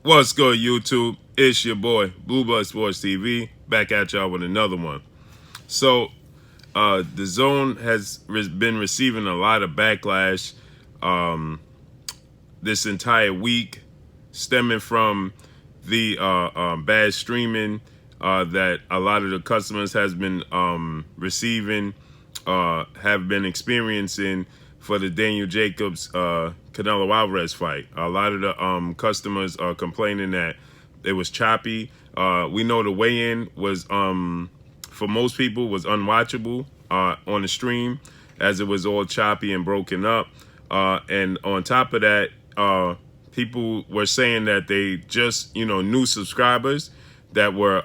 What's good, YouTube? It's your boy, Blue Blood Sports TV, back at y'all with another one. So, the Zone has been receiving a lot of backlash this entire week, stemming from the bad streaming that a lot of the customers has been receiving, have been experiencing for the Daniel Jacobs Canelo Alvarez fight. A lot of the customers are complaining that it was choppy. We know the weigh-in was for most people was unwatchable on the stream, as it was all choppy and broken up. And on top of that, people were saying that they just, new subscribers that were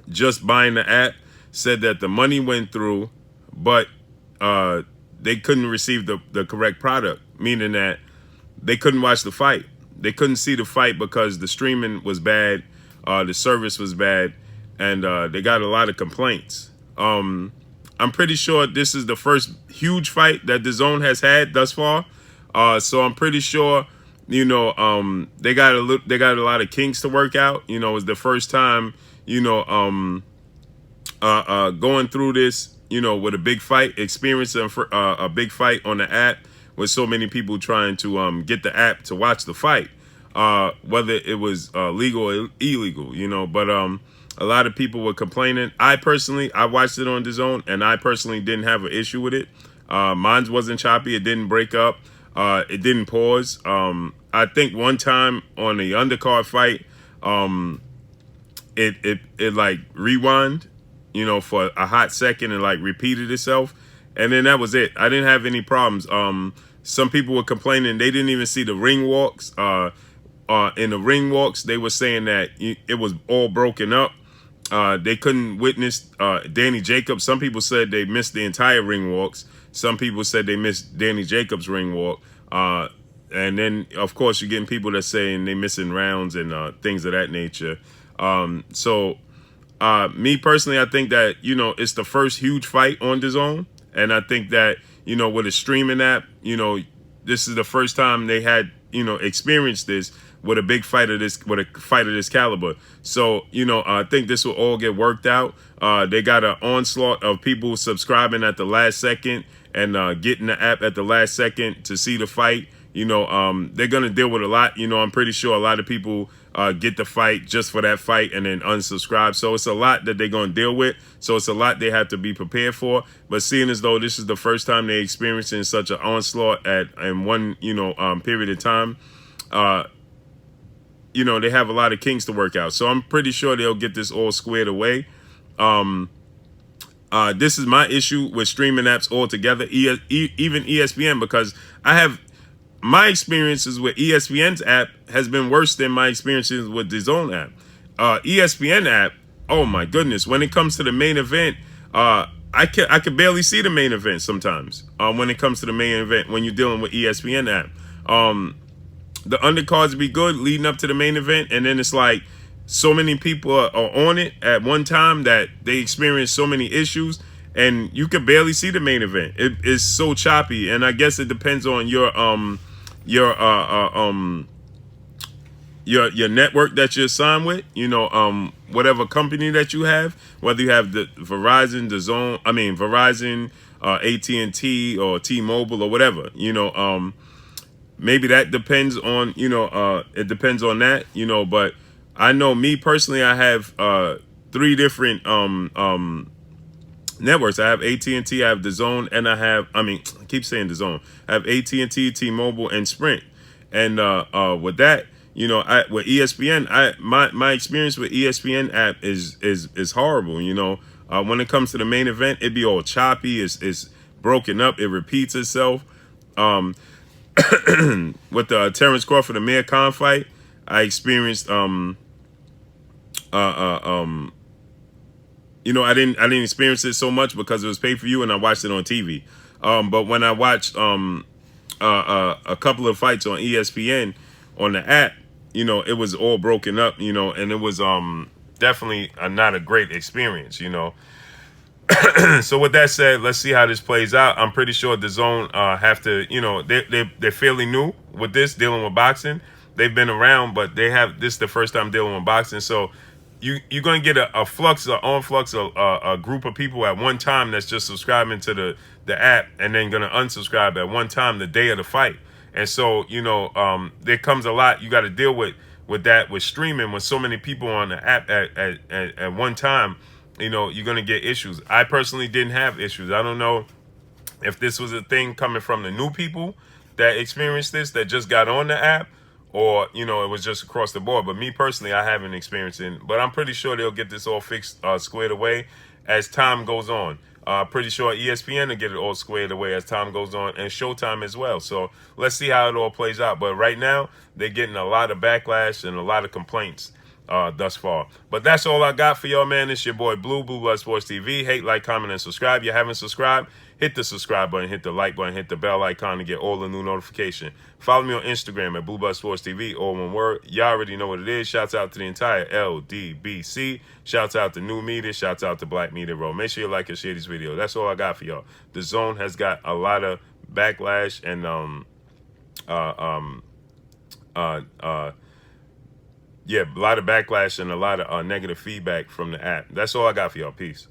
just buying the app said that the money went through, but they couldn't receive the correct product, meaning that they couldn't watch the fight. They couldn't see the fight because the streaming was bad, the service was bad, and they got a lot of complaints. I'm pretty sure this is the first huge fight that the Zone has had thus far. So I'm pretty sure, they got a lot of kinks to work out. It was the first time, going through this, with a big fight, experiencing a big fight on the app with so many people trying to get the app to watch the fight, whether it was legal or illegal, but a lot of people were complaining. I watched it on DAZN, and I personally didn't have an issue with it. Mine wasn't choppy. It didn't break up. It didn't pause. I think one time on the undercard fight, it like rewind, for a hot second and like repeated itself. And then that was it. I didn't have any problems. Some people were complaining they didn't even see the ring walks. In the ring walks, they were saying that it was all broken up. They couldn't witness Danny Jacobs. Some people said they missed the entire ring walks. Some people said they missed Danny Jacobs' ring walk. And then, of course, you're getting people that saying they missing rounds and things of that nature. So me personally, I think that, it's the first huge fight on DAZN. And I think that, with a streaming app, this is the first time they had, experienced this with a big fight of this caliber. So, I think this will all get worked out. They got an onslaught of people subscribing at the last second and getting the app at the last second to see the fight. They're going to deal with a lot. I'm pretty sure a lot of people get the fight just for that fight and then unsubscribe. So it's a lot that they're going to deal with. So it's a lot they have to be prepared for. But seeing as though this is the first time they're experiencing such an onslaught in one, period of time, they have a lot of kinks to work out. So I'm pretty sure they'll get this all squared away. This is my issue with streaming apps altogether, even ESPN, because I have my experiences with ESPN's app has been worse than my experiences with the Zone app. ESPN app, oh my goodness, when it comes to the main event, I could barely see the main event sometimes. When it comes to the main event, when you're dealing with ESPN app, the undercards be good leading up to the main event, and then it's like so many people are on it at one time that they experience so many issues, and you can barely see the main event. It is so choppy, and I guess it depends on your network that you're signed with, whatever company that you have, whether you have the Verizon, Verizon, AT&T or T-Mobile or whatever, maybe that depends on, it depends on that, but I know me personally, I have 3 different networks. I have AT&T, I have DAZN, and I keep saying DAZN. I have AT&T, T-Mobile, and Sprint. And with that, with ESPN, my experience with ESPN app is horrible. When it comes to the main event, it be all choppy. It's broken up. It repeats itself. With the Terrence Crawford Amir Khan fight, I experienced I didn't experience it so much because it was pay per view and I watched it on TV. But when I watched a couple of fights on ESPN on the app, it was all broken up, and it was definitely not a great experience, So with that said, let's see how this plays out. I'm pretty sure the Zone have to, they're fairly new with this, dealing with boxing. they've been around, but this is the first time dealing with boxing. So you're going to get a a group of people at one time that's just subscribing to the app and then going to unsubscribe at one time the day of the fight. And so, there comes a lot you got to deal with that, with streaming, with so many people on the app at one time. You're going to get issues. I personally didn't have issues. I don't know if this was a thing coming from the new people that experienced this, that just got on the app, or it was just across the board. But me personally, I haven't experienced it, but I'm pretty sure they'll get this all fixed, squared away as time goes on. Pretty sure ESPN will get it all squared away as time goes on, and Showtime as well. So let's see how it all plays out. But right now, they're getting a lot of backlash and a lot of complaints thus far. But that's all I got for y'all, man. It's your boy Blue Blood Sports TV. Hate, like, comment, and subscribe. You haven't subscribed? Hit the subscribe button, hit the like button, hit the bell icon to get all the new notification. Follow me on Instagram at Blue Blood Sports TV, all one word. Y'all already know what it is. Shouts out to the entire LDBC. Shouts out to New Media. Shouts out to Black Media Row. Make sure you like and share this video. That's all I got for y'all. The Zone has got a lot of backlash and a lot of backlash and a lot of negative feedback from the app. That's all I got for y'all. Peace.